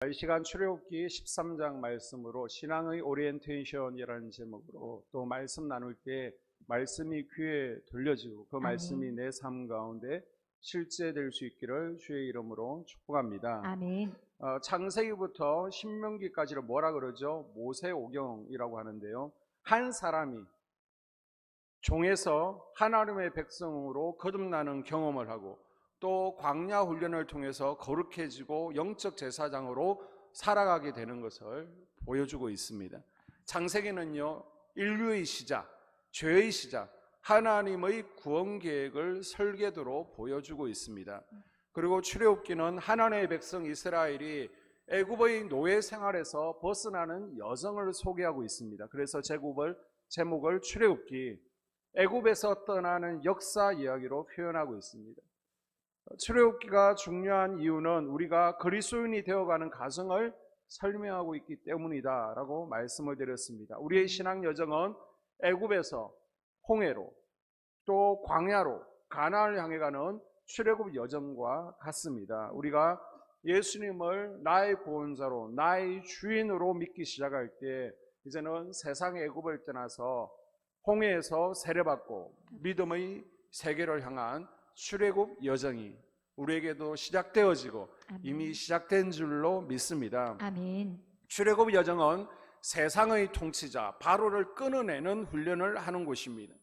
이 시간 출애굽기 13장 말씀으로 신앙의 오리엔테이션이라는 제목으로 또 말씀 나눌 때 말씀이 귀에 들려지고 그 말씀이 아멘. 내 삶 가운데 실제될 수 있기를 주의 이름으로 축복합니다. 아멘. 창세기부터 신명기까지를 뭐라 그러죠? 모세오경이라고 하는데요. 한 사람이 종에서 하나님의 백성으로 거듭나는 경험을 하고 또 광야 훈련을 통해서 거룩해지고 영적 제사장으로 살아가게 되는 것을 보여주고 있습니다. 창세기는요, 인류의 시작, 죄의 시작, 하나님의 구원 계획을 설계도로 보여주고 있습니다. 그리고 출애굽기는 하나님의 백성 이스라엘이 애굽의 노예 생활에서 벗어나는 여정을 소개하고 있습니다. 그래서 제목을 출애굽기, 애굽에서 떠나는 역사 이야기로 표현하고 있습니다. 출애굽기가 중요한 이유는 우리가 그리스도인이 되어가는 과정을 설명하고 있기 때문이다라고 말씀을 드렸습니다. 우리의 신앙 여정은 애굽에서 홍해로 또 광야로 가나안을 향해 가는 출애굽 여정과 같습니다. 우리가 예수님을 나의 구원자로 나의 주인으로 믿기 시작할 때 이제는 세상의 애굽을 떠나서 홍해에서 세례받고 믿음의 세계를 향한 출애굽 여정이 우리에게도 시작되어지고 아멘. 이미 시작된 줄로 믿습니다. 아멘. 출애굽 여정은 세상의 통치자 바로를 끊어내는 훈련을 하는 곳입니다.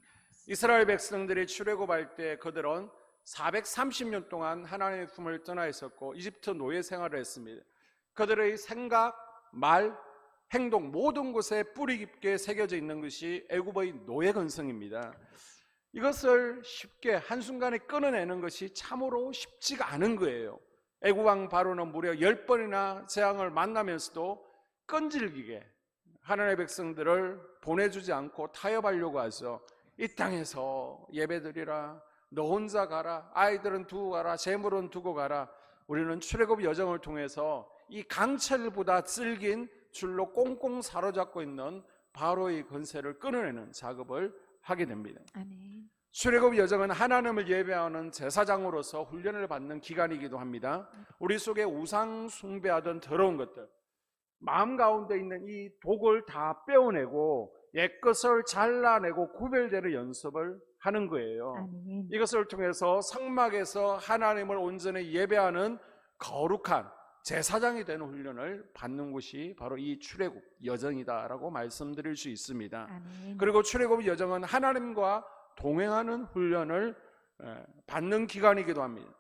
이스라엘 백성들이 출애굽할 때 그들은 430년 동안 하나님의 품을 떠나 있었고 이집트 노예 생활을 했습니다. 그들의 생각, 말, 행동 모든 곳에 뿌리 깊게 새겨져 있는 것이 애굽의 노예 근성입니다. 이것을 쉽게 한순간에 끊어내는 것이 참으로 쉽지가 않은 거예요. 애굽 왕 바로는 무려 10번이나 재앙을 만나면서도 끈질기게 하나님의 백성들을 보내주지 않고 타협하려고 하죠. 이 땅에서 예배드리라, 너 혼자 가라, 아이들은 두고 가라, 재물은 두고 가라. 우리는 출애굽 여정을 통해서 이 강철보다 질긴 줄로 꽁꽁 사로잡고 있는 바로의 권세를 끊어내는 작업을 하게 됩니다. 아멘. 출애굽 여정은 하나님을 예배하는 제사장으로서 훈련을 받는 기간이기도 합니다. 우리 속에 우상 숭배하던 더러운 것들, 마음 가운데 있는 이 독을 다 빼어내고 옛것을 잘라내고 구별되는 연습을 하는 거예요. 아멘. 이것을 통해서 성막에서 하나님을 온전히 예배하는 거룩한 제사장이 되는 훈련을 받는 곳이 바로 이 출애굽 여정이다라고 말씀드릴 수 있습니다. 아멘. 그리고 출애굽 여정은 하나님과 동행하는 훈련을 받는 기간이기도 합니다.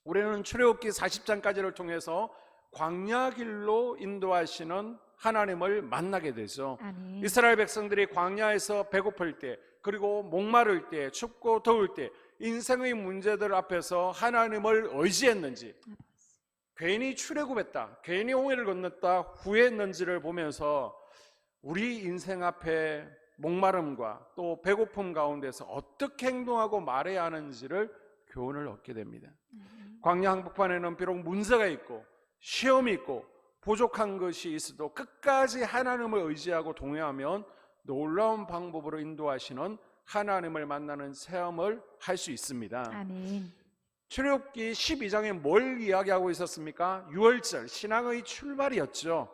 우리는 출애굽기 40장까지를 통해서 광야 길로 인도하시는 하나님을 만나게 되죠. 아멘. 이스라엘 백성들이 광야에서 배고플 때, 그리고 목마를 때, 춥고 더울 때 인생의 문제들 앞에서 하나님을 의지했는지, 괜히 출애굽했다, 괜히 홍해를 건넜다 후회했는지를 보면서 우리 인생 앞에 목마름과 또 배고픔 가운데서 어떻게 행동하고 말해야 하는지를 교훈을 얻게 됩니다. 광야 한복판에는 비록 문제가 있고 시험이 있고 부족한 것이 있어도 끝까지 하나님을 의지하고 동행하면 놀라운 방법으로 인도하시는 하나님을 만나는 체험을 할 수 있습니다. 아멘. 출애굽기 12장에 뭘 이야기하고 있었습니까? 유월절, 신앙의 출발이었죠.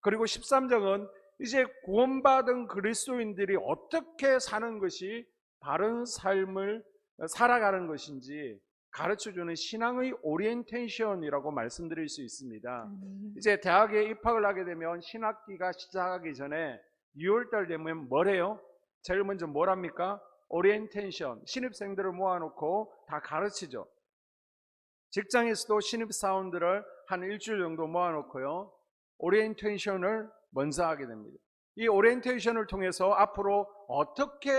그리고 13장은 이제 구원받은 그리스도인들이 어떻게 사는 것이 바른 삶을 살아가는 것인지 가르쳐주는 신앙의 오리엔테이션이라고 말씀드릴 수 있습니다. 아멘. 이제 대학에 입학을 하게 되면 신학기가 시작하기 전에 6월달 되면 뭘 해요? 제일 먼저 뭘 합니까? 오리엔테이션, 신입생들을 모아놓고 다 가르치죠. 직장에서도 신입사원들을 한 일주일 정도 모아놓고요, 오리엔테이션을 먼저 하게 됩니다. 이 오리엔테이션을 통해서 앞으로 어떻게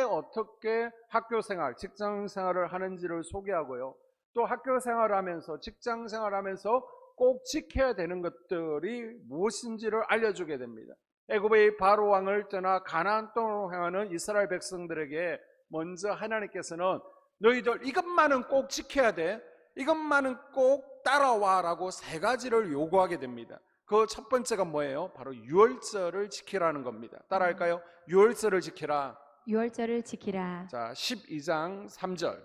학교생활, 직장생활을 하는지를 소개하고요, 또 학교생활을 하면서 직장생활을 하면서 꼭 지켜야 되는 것들이 무엇인지를 알려주게 됩니다. 애굽의 바로 왕을 떠나 가나안 땅으로 향하는 이스라엘 백성들에게 먼저 하나님께서는 너희들 이것만은 꼭 지켜야 돼, 이것만은 꼭 따라와 라고 3가지를 요구하게 됩니다. 그 첫 번째가 뭐예요? 바로 유월절을 지키라는 겁니다. 따라할까요? 유월절을 지키라. 유월절을 지키라. 자, 12장 3절.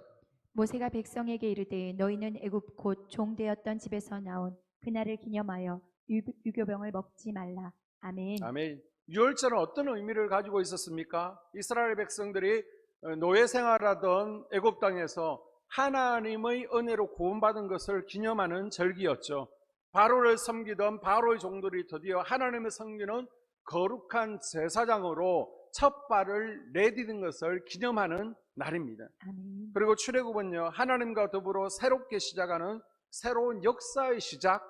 모세가 백성에게 이르되 너희는 애굽 곧 종되었던 집에서 나온 그날을 기념하여 유교병을 먹지 말라. 아멘. 아멘. 유월절은 어떤 의미를 가지고 있었습니까? 이스라엘 백성들이 노예 생활하던 애굽 땅에서 하나님의 은혜로 구원받은 것을 기념하는 절기였죠. 바로를 섬기던 바로의 종들이 드디어 하나님을 섬기는 거룩한 제사장으로 첫 발을 내디딘 것을 기념하는 날입니다. 아멘. 그리고 출애굽은요, 하나님과 더불어 새롭게 시작하는 새로운 역사의 시작,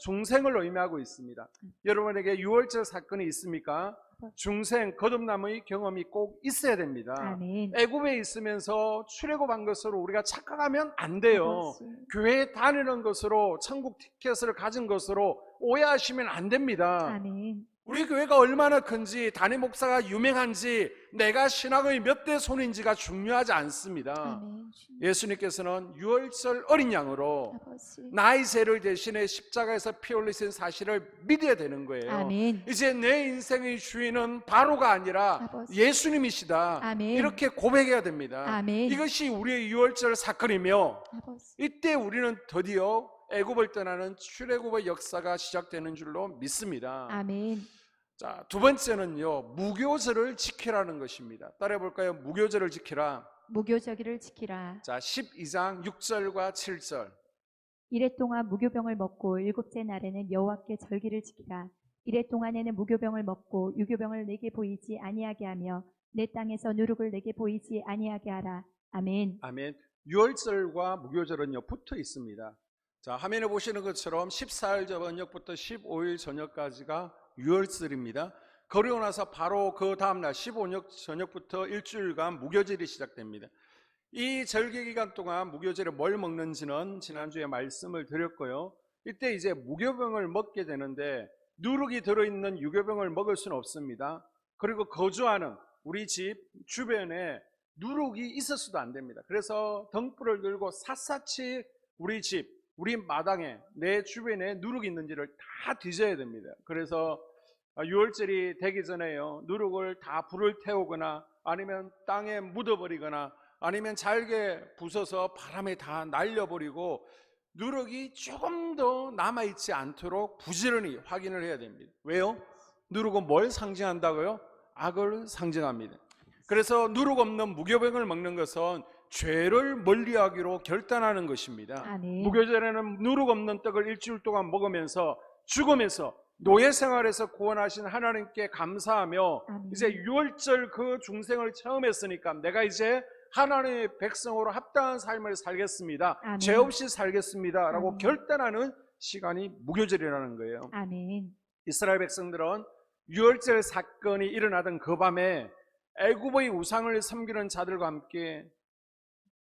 중생을 의미하고 있습니다. 여러분에게 유월절 사건이 있습니까? 중생, 거듭남의 경험이 꼭 있어야 됩니다. 아멘. 애굽에 있으면서 출애굽한 것으로 우리가 착각하면 안 돼요. 교회에 다니는 것으로, 천국 티켓을 가진 것으로 오해하시면 안 됩니다. 아멘. 우리 교회가 얼마나 큰지, 담임 목사가 유명한지, 내가 신학의 몇 대 손인지가 중요하지 않습니다. 아멘. 예수님께서는 유월절 어린 양으로 아버지. 나의 죄를 대신해 십자가에서 피 흘리신 사실을 믿어야 되는 거예요. 아멘. 이제 내 인생의 주인은 바로가 아니라 아버지. 예수님이시다. 아멘. 이렇게 고백해야 됩니다. 아멘. 이것이 우리의 유월절 사건이며, 아버지. 이때 우리는 드디어 애굽을 떠나는 출애굽의 역사가 시작되는 줄로 믿습니다. 아멘. 자, 두 번째는요, 무교절을 지키라는 것입니다. 따라해 볼까요? 무교절을 지키라. 무교절기를 지키라. 자, 12장 6절과 7절. 이래 동안 무교병을 먹고 일곱째 날에는 여호와께 절기를 지키라. 이래 동안에는 무교병을 먹고 유교병을 내게 보이지 아니하게 하며 내 땅에서 누룩을 내게 보이지 아니하게 하라. 아멘. 아멘. 유월절과 무교절은요, 붙어 있습니다. 자, 화면에 보시는 것처럼 14일 저녁부터 15일 저녁까지가 유월절입니다. 그러고 나서 바로 그 다음날 15일 저녁부터 일주일간 무교절이 시작됩니다. 이 절기 기간 동안 무교절에 뭘 먹는지는 지난주에 말씀을 드렸고요. 이때 이제 무교병을 먹게 되는데, 누룩이 들어있는 유교병을 먹을 수는 없습니다. 그리고 거주하는 우리 집 주변에 누룩이 있어서도 안 됩니다. 그래서 등불을 들고 샅샅이 우리 집, 우리 마당에, 내 주변에 누룩이 있는지를 다 뒤져야 됩니다. 그래서 유월절이 되기 전에요, 누룩을 다 불을 태우거나 아니면 땅에 묻어버리거나 아니면 잘게 부숴서 바람에 다 날려버리고 누룩이 조금 더 남아있지 않도록 부지런히 확인을 해야 됩니다. 왜요? 누룩은 뭘 상징한다고요? 악을 상징합니다. 그래서 누룩 없는 무교병을 먹는 것은 죄를 멀리하기로 결단하는 것입니다. 아멘. 무교절에는 누룩 없는 떡을 일주일 동안 먹으면서 죽음에서, 노예 생활에서 구원하신 하나님께 감사하며, 아멘. 이제 유월절 그 중생을 처음 했으니까 내가 이제 하나님의 백성으로 합당한 삶을 살겠습니다. 아멘. 죄 없이 살겠습니다 라고 아멘. 결단하는 시간이 무교절이라는 거예요. 아멘. 이스라엘 백성들은 유월절 사건이 일어나던 그 밤에 애굽의 우상을 섬기는 자들과 함께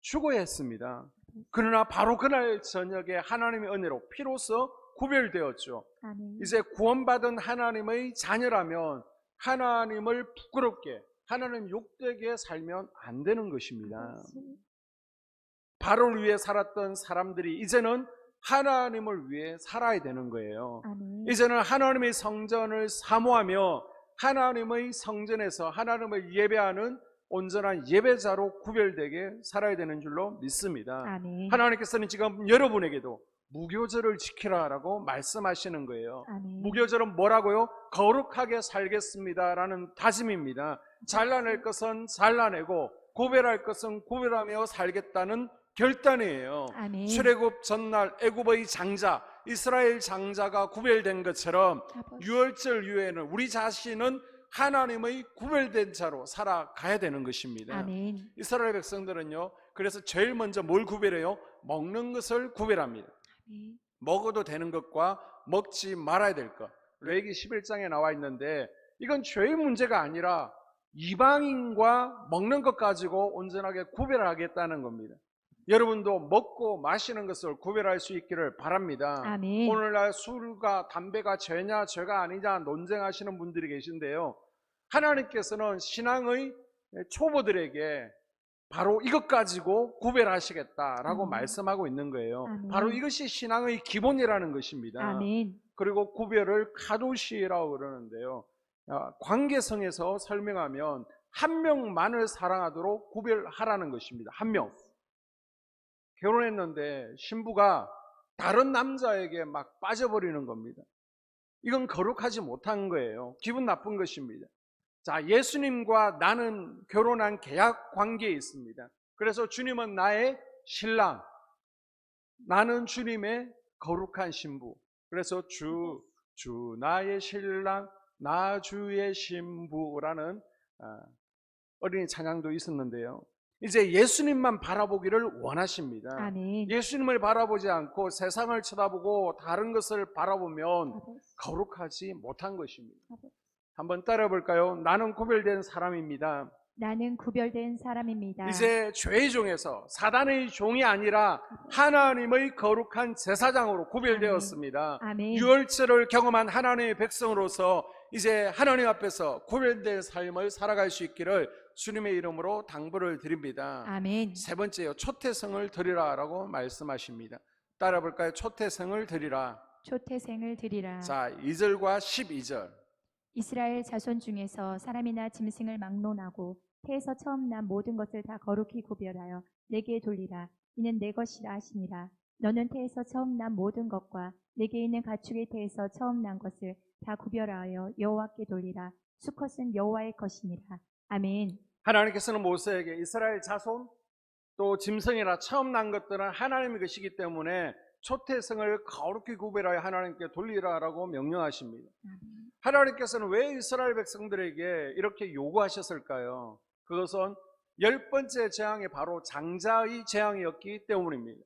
죽어야 했습니다. 그러나 바로 그날 저녁에 하나님의 은혜로 피로써 구별되었죠. 아멘. 이제 구원받은 하나님의 자녀라면 하나님을 부끄럽게, 하나님 욕되게 살면 안 되는 것입니다. 바로를 위해 살았던 사람들이 이제는 하나님을 위해 살아야 되는 거예요. 아멘. 이제는 하나님의 성전을 사모하며 하나님의 성전에서 하나님을 예배하는 온전한 예배자로 구별되게 살아야 되는 줄로 믿습니다. 아멘. 하나님께서는 지금 여러분에게도 무교절을 지키라라고 말씀하시는 거예요. 아멘. 무교절은 뭐라고요? 거룩하게 살겠습니다라는 다짐입니다. 잘라낼 것은 잘라내고 구별할 것은 구별하며 살겠다는 결단이에요. 아멘. 출애굽 전날 애굽의 장자, 이스라엘 장자가 구별된 것처럼 아버지. 유월절 이후에는 우리 자신은 하나님의 구별된 자로 살아가야 되는 것입니다. 아멘. 이스라엘 백성들은요, 그래서 제일 먼저 뭘 구별해요? 먹는 것을 구별합니다. 아멘. 먹어도 되는 것과 먹지 말아야 될 것. 레위기 11장에 나와 있는데, 이건 죄의 문제가 아니라 이방인과 먹는 것 가지고 온전하게 구별하겠다는 겁니다. 여러분도 먹고 마시는 것을 구별할 수 있기를 바랍니다. 아멘. 오늘날 술과 담배가 죄냐 죄가 아니냐 논쟁하시는 분들이 계신데요, 하나님께서는 신앙의 초보들에게 바로 이것 가지고 구별하시겠다라고 말씀하고 있는 거예요. 아멘. 바로 이것이 신앙의 기본이라는 것입니다. 아멘. 그리고 구별을 카도시라고 그러는데요, 관계성에서 설명하면 한 명만을 사랑하도록 구별하라는 것입니다. 한 명. 결혼했는데 신부가 다른 남자에게 막 빠져버리는 겁니다. 이건 거룩하지 못한 거예요. 기분 나쁜 것입니다. 자, 예수님과 나는 결혼한 계약 관계에 있습니다. 그래서 주님은 나의 신랑, 나는 주님의 거룩한 신부. 그래서 주 나의 신랑, 나 주의 신부라는 어린이 찬양도 있었는데요. 이제 예수님만 바라보기를 원하십니다. 아멘. 예수님을 바라보지 않고 세상을 쳐다보고 다른 것을 바라보면 거룩하지 못한 것입니다. 한번 따라해 볼까요? 나는 구별된 사람입니다. 나는 구별된 사람입니다. 이제 죄의 종에서 사단의 종이 아니라 하나님의 거룩한 제사장으로 구별되었습니다. 아멘. 유월절을 경험한 하나님의 백성으로서 이제 하나님 앞에서 구별된 삶을 살아갈 수 있기를 주님의 이름으로 당부를 드립니다. 아멘. 세 번째요, 초태생을 드리라라고 말씀하십니다. 따라 볼까요? 초태생을 드리라. 초태생을 드리라. 자, 2절과 12절. 이스라엘 자손 중에서 사람이나 짐승을 막론하고 태에서 처음 난 모든 것을 다 거룩히 구별하여 내게 돌리라. 이는 내 것이라 하시니라. 너는 태에서 처음 난 모든 것과 내게 있는 가축의 태에서 처음 난 것을 다 구별하여 여호와께 돌리라. 수컷은 여호와의 것이니라. 아멘. 하나님께서는 모세에게 이스라엘 자손 또 짐승이라 처음 난 것들은 하나님의 것이기 때문에 초태생을 거룩히 구별하여 하나님께 돌리라라고 명령하십니다. 하나님께서는 왜 이스라엘 백성들에게 이렇게 요구하셨을까요? 그것은 10번째 재앙이 바로 장자의 재앙이었기 때문입니다.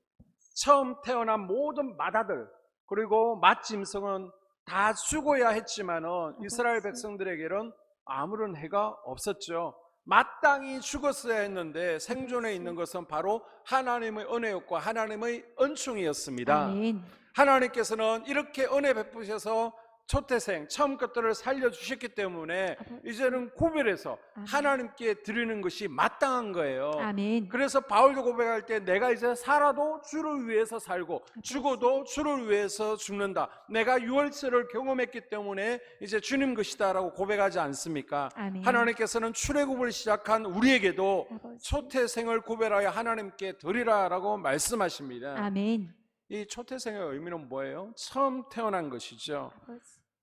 처음 태어난 모든 맏아들 그리고 맏짐승은 다 죽어야 했지만은 이스라엘 백성들에게는 아무런 해가 없었죠. 마땅히 죽었어야 했는데 생존해 있는 것은 바로 하나님의 은혜였고 하나님의 은총이었습니다. 아멘. 하나님께서는 이렇게 은혜 베푸셔서 초태생 처음 것들을 살려주셨기 때문에 이제는 구별해서 하나님께 드리는 것이 마땅한 거예요. 아멘. 그래서 바울도 고백할 때 내가 이제 살아도 주를 위해서 살고 죽어도 주를 위해서 죽는다. 내가 유월절을 경험했기 때문에 이제 주님 것이다 라고 고백하지 않습니까? 아멘. 하나님께서는 출애굽을 시작한 우리에게도 초태생을 구별하여 하나님께 드리라 라고 말씀하십니다. 아멘. 이 초태생의 의미는 뭐예요? 처음 태어난 것이죠.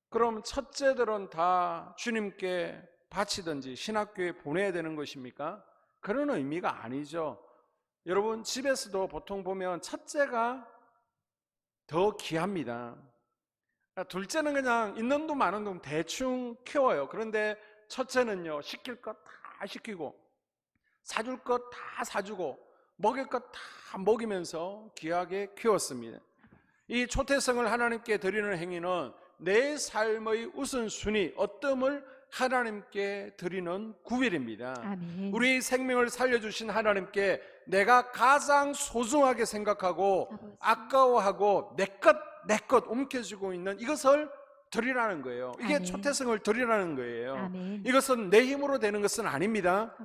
그럼 첫째들은 다 주님께 바치든지 신학교에 보내야 되는 것입니까? 그런 의미가 아니죠. 여러분 집에서도 보통 보면 첫째가 더 귀합니다. 둘째는 그냥 있는 돈 많은 돈 대충 키워요. 그런데 첫째는요, 시킬 것 다 시키고 사줄 것 다 사주고 먹일 것 다 먹이면서 귀하게 키웠습니다. 이 초태생을 하나님께 드리는 행위는 내 삶의 우선순위, 어뜸을 하나님께 드리는 구별입니다. 아멘. 우리 생명을 살려주신 하나님께 내가 가장 소중하게 생각하고 아까워하고 내 것 움켜쥐고 있는 이것을 드리라는 거예요. 이게 아멘. 초태생을 드리라는 거예요. 아멘. 이것은 내 힘으로 되는 것은 아닙니다.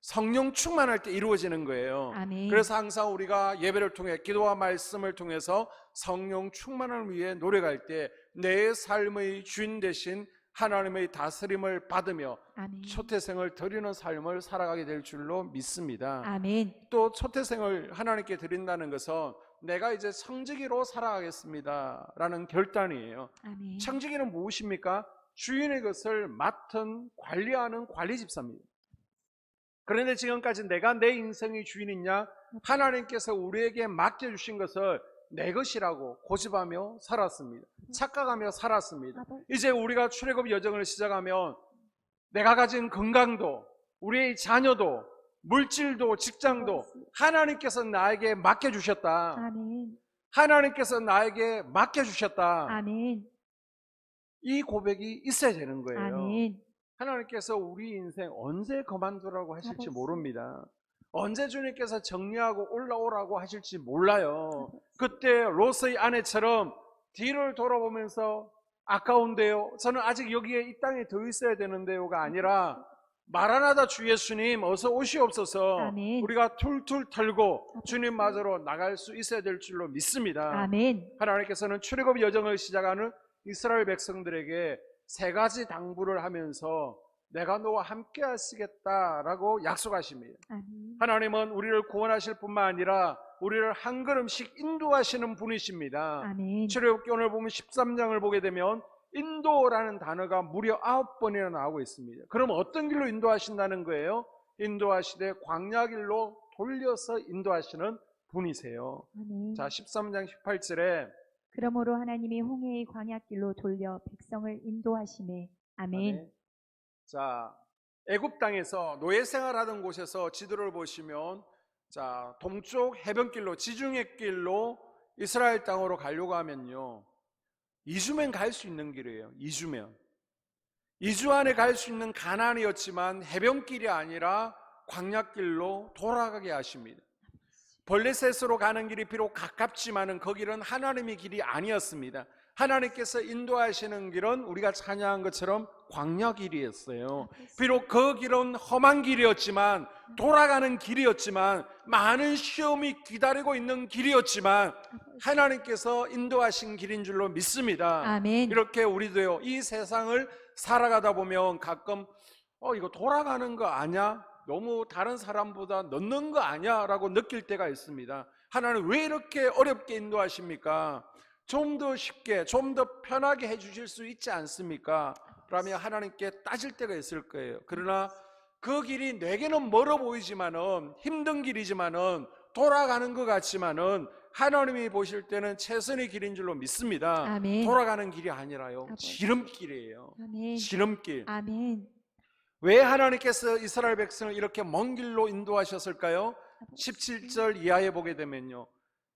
성령 충만할 때 이루어지는 거예요. 아멘. 그래서 항상 우리가 예배를 통해 기도와 말씀을 통해서 성령 충만을 위해 노력할 때 내 삶의 주인 되신 하나님의 다스림을 받으며 아멘. 초태생을 드리는 삶을 살아가게 될 줄로 믿습니다. 아멘. 또 초태생을 하나님께 드린다는 것은 내가 이제 청지기로 살아가겠습니다 라는 결단이에요. 아멘. 청지기는 무엇입니까? 주인의 것을 맡은 관리하는 관리집사입니다. 그런데 지금까지 내가 내 인생의 주인이냐? 하나님께서 우리에게 맡겨주신 것을 내 것이라고 고집하며 살았습니다. 착각하며 살았습니다. 이제 우리가 출애굽 여정을 시작하면 내가 가진 건강도 우리의 자녀도 물질도 직장도 하나님께서 나에게 맡겨주셨다. 아멘. 하나님께서 나에게 맡겨주셨다. 아멘. 이 고백이 있어야 되는 거예요. 아멘. 하나님께서 우리 인생 언제 그만두라고 하실지 모릅니다. 언제 주님께서 정리하고 올라오라고 하실지 몰라요. 그때 롯의 아내처럼 뒤를 돌아보면서 아까운데요, 저는 아직 여기에 이 땅에 더 있어야 되는데요가 아니라 마라나다 주 예수님 어서 오시옵소서. 아멘. 우리가 툴툴 털고 주님 맞으러 나갈 수 있어야 될 줄로 믿습니다. 아멘. 하나님께서는 출애굽 여정을 시작하는 이스라엘 백성들에게 세 가지 당부를 하면서 내가 너와 함께 하시겠다라고 약속하십니다. 아멘. 하나님은 우리를 구원하실 뿐만 아니라 우리를 한 걸음씩 인도하시는 분이십니다. 아멘. 출애굽기 오늘 보면 13장을 보게 되면 인도라는 단어가 무려 9번이나 나오고 있습니다. 그럼 어떤 길로 인도하신다는 거예요? 인도하시되 광야길로 돌려서 인도하시는 분이세요. 아멘. 자, 13장 18절에 그러므로 하나님이 홍해의 광야길로 돌려 백성을 인도하시매. 아멘. 자, 애굽 땅에서 노예 생활하던 곳에서 지도를 보시면 자, 동쪽 해변길로 지중해 길로 이스라엘 땅으로 가려고 하면요, 2주면 갈 수 있는 길이에요. 2주 안에 갈 수 있는 가나안이었지만 해변길이 아니라 광야길로 돌아가게 하십니다. 블레셋으로 가는 길이 비록 가깝지만은 그 길은 하나님의 길이 아니었습니다. 하나님께서 인도하시는 길은 우리가 찬양한 것처럼 광야 길이었어요. 비록 그 길은 험한 길이었지만, 돌아가는 길이었지만, 많은 시험이 기다리고 있는 길이었지만 하나님께서 인도하신 길인 줄로 믿습니다. 아멘. 이렇게 우리도요, 이 세상을 살아가다 보면 가끔 이거 돌아가는 거 아니야? 너무 다른 사람보다 늦는 거 아니야? 라고 느낄 때가 있습니다. 하나님 왜 이렇게 어렵게 인도하십니까? 좀 더 쉽게, 좀 더 편하게 해주실 수 있지 않습니까? 라며 하나님께 따질 때가 있을 거예요. 그러나 그 길이 내게는 멀어 보이지만은, 힘든 길이지만은, 돌아가는 것 같지만은 하나님이 보실 때는 최선의 길인 줄로 믿습니다. 아멘. 돌아가는 길이 아니라요, 아버지. 지름길이에요. 아멘. 지름길. 아멘. 왜 하나님께서 이스라엘 백성을 이렇게 먼 길로 인도하셨을까요? 17절 이하에 보게 되면요,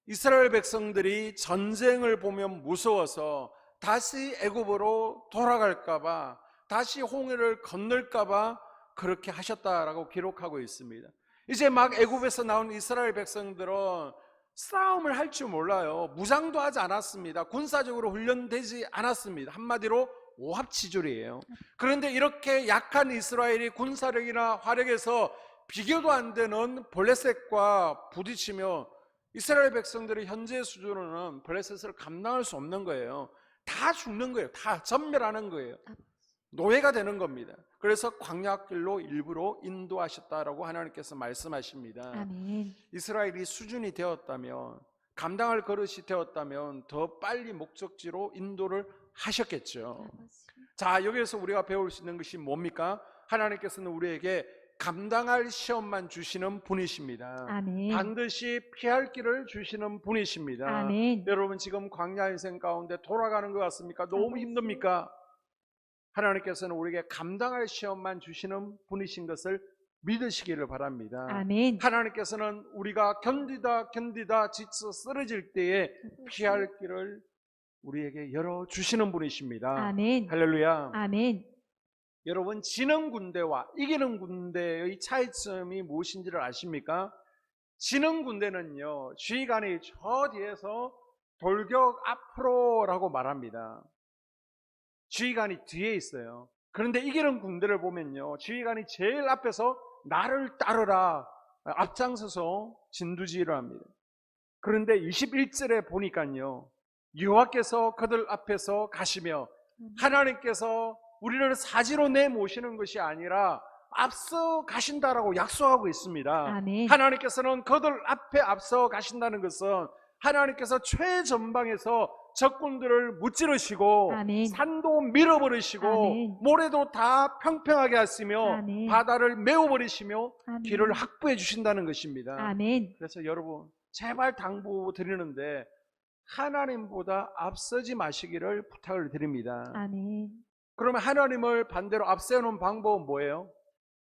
이스라엘 백성들이 전쟁을 보면 무서워서 다시 애굽으로 돌아갈까봐, 다시 홍해를 건널까봐 그렇게 하셨다라고 기록하고 있습니다. 이제 막 애굽에서 나온 이스라엘 백성들은 싸움을 할 줄 몰라요. 무장도 하지 않았습니다. 군사적으로 훈련되지 않았습니다. 한마디로 오합지졸이에요. 그런데 이렇게 약한 이스라엘이 군사력이나 화력에서 비교도 안 되는 블레셋과 부딪히며 이스라엘 백성들의 현재 수준으로는 블레셋을 감당할 수 없는 거예요. 다 죽는 거예요. 다 전멸하는 거예요. 노예가 되는 겁니다. 그래서 광야길로 일부러 인도하셨다라고 하나님께서 말씀하십니다. 아멘. 이스라엘이 수준이 되었다면, 감당할 그릇이 되었다면 더 빨리 목적지로 인도를 하셨겠죠. 자, 여기에서 우리가 배울 수 있는 것이 뭡니까? 하나님께서는 우리에게 감당할 시험만 주시는 분이십니다. 아멘. 반드시 피할 길을 주시는 분이십니다. 아멘. 여러분 지금 광야 인생 가운데 돌아가는 것 같습니까? 너무 힘듭니까? 하나님께서는 우리에게 감당할 시험만 주시는 분이신 것을 믿으시기를 바랍니다. 아멘. 하나님께서는 우리가 견디다 지쳐 쓰러질 때에 피할 길을 우리에게 열어주시는 분이십니다. 아멘. 할렐루야. 아멘. 여러분, 지는 군대와 이기는 군대의 차이점이 무엇인지를 아십니까? 지는 군대는요, 지휘관이 저 뒤에서 돌격 앞으로라고 말합니다. 지휘관이 뒤에 있어요. 그런데 이기는 군대를 보면요, 지휘관이 제일 앞에서 나를 따르라, 앞장서서 진두지휘를 합니다. 그런데 21절에 보니까요, 여호와께서 그들 앞에서 가시며 하나님께서 우리를 사지로 내모시는 것이 아니라 앞서 가신다라고 약속하고 있습니다. 아멘. 하나님께서는 그들 앞에 앞서 가신다는 것은 하나님께서 최전방에서 적군들을 무찌르시고 아멘. 산도 밀어버리시고 아멘. 모래도 다 평평하게 하시며 아멘. 바다를 메워버리시며 아멘. 길을 확보해 주신다는 것입니다. 아멘. 그래서 여러분, 제발 당부드리는데 하나님보다 앞서지 마시기를 부탁을 드립니다. 아멘. 그러면 하나님을 반대로 앞세우는 방법은 뭐예요?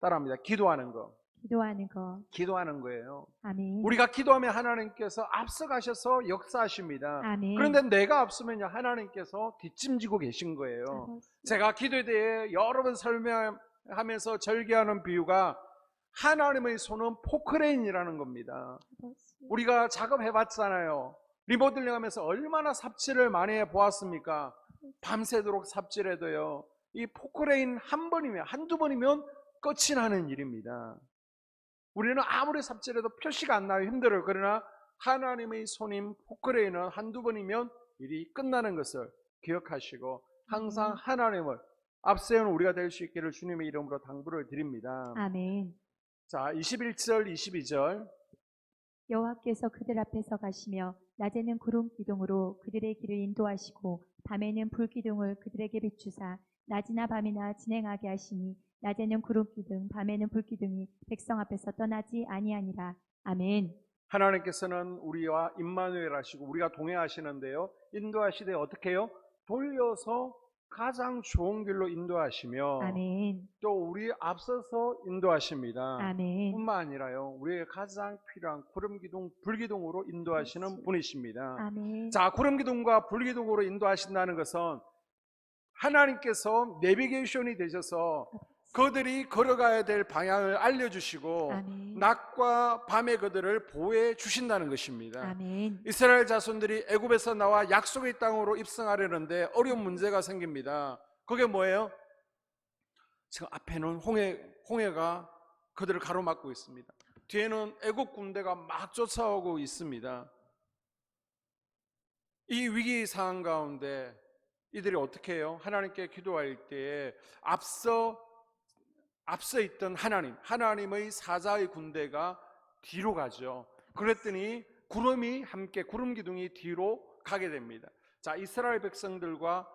따라합니다. 기도하는 거. 기도하는 거. 기도하는 거예요. 아멘. 우리가 기도하면 하나님께서 앞서가셔서 역사하십니다. 아멘. 그런데 내가 앞서면요, 하나님께서 뒷짐지고 계신 거예요. 제가 기도에 대해 여러 번 설명하면서 절개하는 비유가 하나님의 손은 포크레인이라는 겁니다. 우리가 작업해봤잖아요. 리모델링 하면서 얼마나 삽질을 많이 해보았습니까? 밤새도록 삽질해도요, 이 포크레인 한 번이면, 한두 번이면 끝이 나는 일입니다. 우리는 아무리 삽질해도 표시가 안 나요. 힘들어요. 그러나 하나님의 손인 포크레인은 한두 번이면 일이 끝나는 것을 기억하시고 항상 하나님을 앞세우는 우리가 될 수 있기를 주님의 이름으로 당부를 드립니다. 아멘. 자, 21절, 22절. 여호와께서 그들 앞에서 가시며 낮에는 구름 기둥으로 그들의 길을 인도하시고 밤에는 불 기둥을 그들에게 비추사 낮이나 밤이나 진행하게 하시니 낮에는 구름 기둥 밤에는 불 기둥이 백성 앞에서 떠나지 아니하니라. 아멘. 하나님께서는 우리와 임마누엘 하시고 우리가 동행하시는데요, 인도하시되 어떻게 해요? 돌려서 가장 좋은 길로 인도하시며 아멘. 또 우리 앞서서 인도하십니다. 아멘. 뿐만 아니라요, 우리의 가장 필요한 구름기둥, 불기둥으로 인도하시는 분이십니다. 아멘. 자, 구름기둥과 불기둥으로 인도하신다는 것은 하나님께서 내비게이션이 되셔서 그들이 걸어가야 될 방향을 알려주시고 아멘. 낮과 밤에 그들을 보호해 주신다는 것입니다. 아멘. 이스라엘 자손들이 애굽에서 나와 약속의 땅으로 입성하려는데 어려운 문제가 생깁니다. 그게 뭐예요? 지금 앞에는 홍해가 그들을 가로막고 있습니다. 뒤에는 애굽 군대가 막 쫓아오고 있습니다. 이 위기 상황 가운데 이들이 어떻게 해요? 하나님께 기도할 때에 앞서 있던 하나님의 사자의 군대가 뒤로 가죠. 그랬더니 구름 기둥이 뒤로 가게 됩니다. 자, 이스라엘 백성들과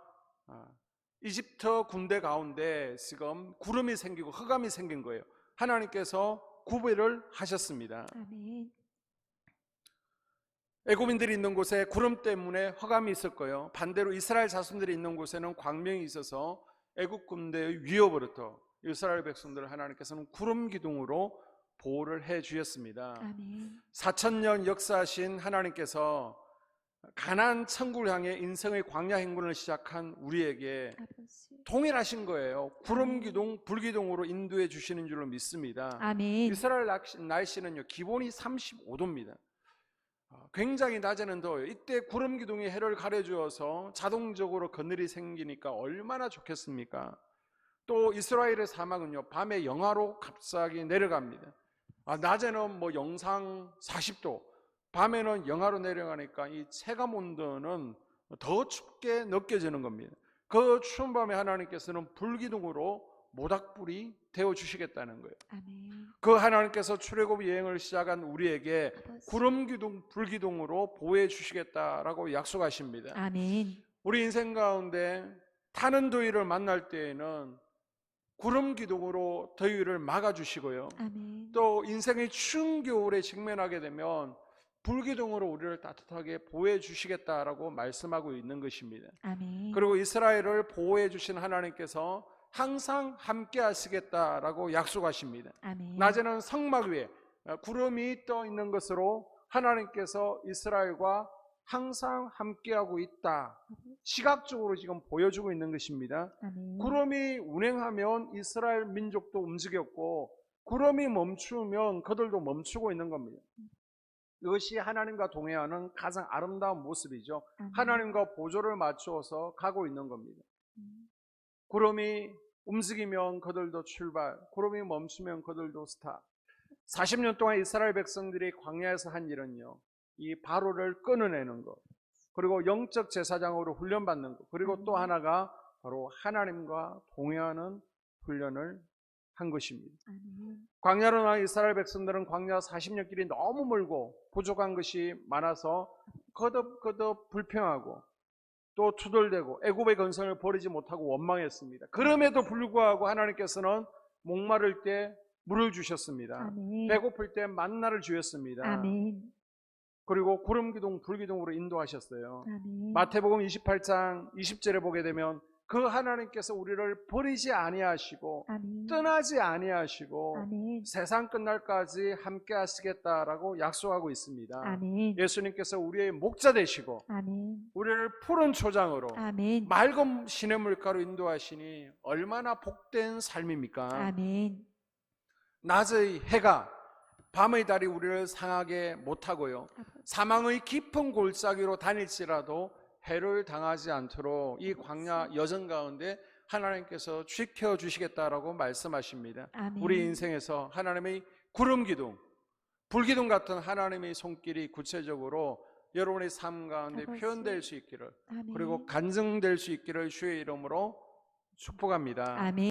이집트 군대 가운데 지금 구름이 생기고 흑암이 생긴 거예요. 하나님께서 구별을 하셨습니다. 아멘. 애굽인들이 있는 곳에 구름 때문에 흑암이 있을 거예요. 반대로 이스라엘 자손들이 있는 곳에는 광명이 있어서 애굽 군대의 위협으로부터 이스라엘 백성들을 하나님께서는 구름 기둥으로 보호를 해 주셨습니다. 아멘. 4,000년 역사하신 하나님께서 가나안 천국을 향해 인생의 광야 행군을 시작한 우리에게 아버지. 동일하신 거예요. 구름 기둥, 불 기둥으로 인도해 주시는 줄로 믿습니다. 아멘. 이스라엘 날씨는요, 기본이 35도입니다. 굉장히 낮에는 더워요. 이때 구름 기둥이 해를 가려주어서 자동적으로 그늘이 생기니까 얼마나 좋겠습니까? 또 이스라엘의 사막은요, 밤에 영하로 갑자기 내려갑니다. 낮에는 뭐 영상 40도, 밤에는 영하로 내려가니까 이 체감 온도는 더 춥게 느껴지는 겁니다. 그 추운 밤에 하나님께서는 불기둥으로 모닥불이 데워 주시겠다는 거예요. 아멘. 그 하나님께서 출애굽 여행을 시작한 우리에게 아버지. 구름 기둥, 불 기둥으로 보호해 주시겠다라고 약속하십니다. 아멘. 우리 인생 가운데 타는 더위를 만날 때에는 구름 기둥으로 더위를 막아 주시고요. 아멘. 또 인생의 추운 겨울에 직면하게 되면 불 기둥으로 우리를 따뜻하게 보호해 주시겠다라고 말씀하고 있는 것입니다. 아멘. 그리고 이스라엘을 보호해 주신 하나님께서 항상 함께 하시겠다라고 약속하십니다. 아멘. 낮에는 성막 위에 구름이 떠 있는 것으로 하나님께서 이스라엘과 항상 함께하고 있다. 시각적으로 지금 보여주고 있는 것입니다. 아멘. 구름이 운행하면 이스라엘 민족도 움직였고 구름이 멈추면 그들도 멈추고 있는 겁니다. 이것이 하나님과 동행하는 가장 아름다운 모습이죠. 아멘. 하나님과 보조를 맞추어서 가고 있는 겁니다. 구름이 움직이면 그들도 출발, 구름이 멈추면 그들도 스탑. 40년 동안 이스라엘 백성들이 광야에서 한 일은요, 이 바로를 끊어내는 것, 그리고 영적 제사장으로 훈련받는 것, 그리고 또 하나가 바로 하나님과 동행하는 훈련을 한 것입니다. 아멘. 광야로 나간 이스라엘 백성들은 광야 40년 길이 너무 멀고 부족한 것이 많아서 거듭 불평하고 또 투덜대고 애굽의 건성을 버리지 못하고 원망했습니다. 그럼에도 불구하고 하나님께서는 목마를 때 물을 주셨습니다. 아멘. 배고플 때 만나를 주셨습니다. 아멘. 그리고 구름기둥, 불기둥으로 인도하셨어요. 아멘. 마태복음 28장 20절에 보게 되면 그 하나님께서 우리를 버리지 아니하시고 아멘. 떠나지 아니하시고 아멘. 세상 끝날까지 함께 하시겠다라고 약속하고 있습니다. 아멘. 예수님께서 우리의 목자 되시고 아멘. 우리를 푸른 초장으로 아멘. 맑은 시냇물가로 인도하시니 얼마나 복된 삶입니까? 아멘. 낮의 해가 밤의 달이 우리를 상하게 못하고요, 사망의 깊은 골짜기로 다닐지라도 해를 당하지 않도록 이 광야 여정 가운데 하나님께서 지켜주시겠다라고 말씀하십니다. 아멘. 우리 인생에서 하나님의 구름기둥, 불기둥 같은 하나님의 손길이 구체적으로 여러분의 삶 가운데 아버지. 표현될 수 있기를, 아멘. 그리고 간증될 수 있기를 주의 이름으로 축복합니다. 아멘.